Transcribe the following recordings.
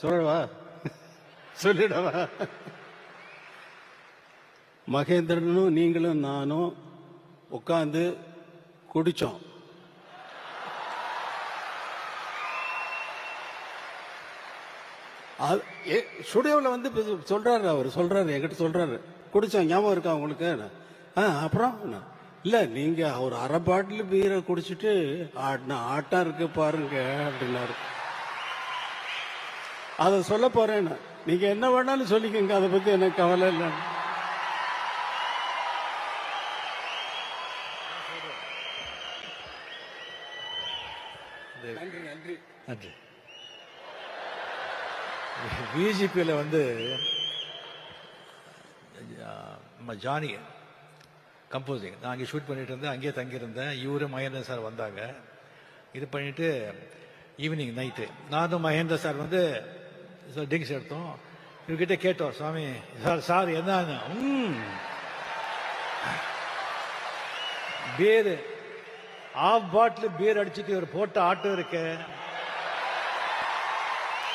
சொல்லவா? சொல்லிடவா? மகேந்திரனும் நீங்களும் நானும் உட்காந்து குடிச்சோம். ஸ்டுடியோவில் வந்து சொல்றாரு, அவர் சொல்றாரு, என்கிட்ட சொல்றாரு, குடிச்சோம் ஞாபகம் இருக்கா உங்களுக்கு? அப்புறம் இல்ல நீங்க ஒரு அரை பாட்டில் பீரை குடிச்சிட்டு ஆட்டம் இருக்கு பாருங்க அப்படின்னாரு. அதை சொல்ல போறேன். நீங்க என்ன வேணாலும் சொல்லிக்கங்க, அதை பத்தி எனக்கு கவலை இல்லை. நன்றி நன்றி நன்றி. பிஜேபியில் வந்து நம்ம ஜானி கம்போசிங், நான் அங்கே ஷூட் பண்ணிட்டு இருந்தேன், அங்கேயே தங்கியிருந்தேன். இவரு மகேந்திர சார் வந்தாங்க. இது பண்ணிட்டு ஈவினிங் நைட்டு நானும் மகேந்திர சார் வந்து ட்ரிங்க்ஸ் எடுத்தோம். இவர்கிட்ட கேட்டோம், சுவாமி சார் என்ன பீர் ஆஃப் பாட்டில் பீர் அடிச்சுட்டு ஒரு போட்ட ஆட்டம் இருக்க.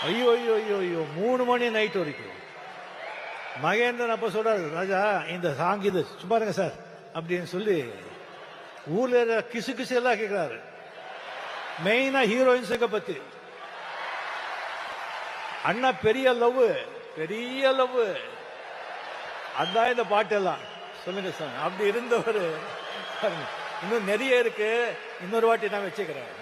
ஐயோ ஐயோ ஐயோ ஐயோ 3 மணி நைட் வரைக்கும். மகேந்திரன் அப்ப சொல்றாரு, ராஜா இந்த சாங் இது சும்மா இருங்க சார் அப்படின்னு சொல்லி ஊர்ல கிசு கிசு எல்லாம் கேட்கிறாரு. மெயினா ஹீரோயின்ஸுங்க பத்தி. அண்ணா பெரிய லவ், பெரிய லவ், அதான் இந்த பாட்டெல்லாம். சொல்லுங்க சார். அப்படி இருந்தவர் இன்னும் நிறைய இருக்கு. இன்னொரு வாட்டி நான் வச்சுக்கிறேன்.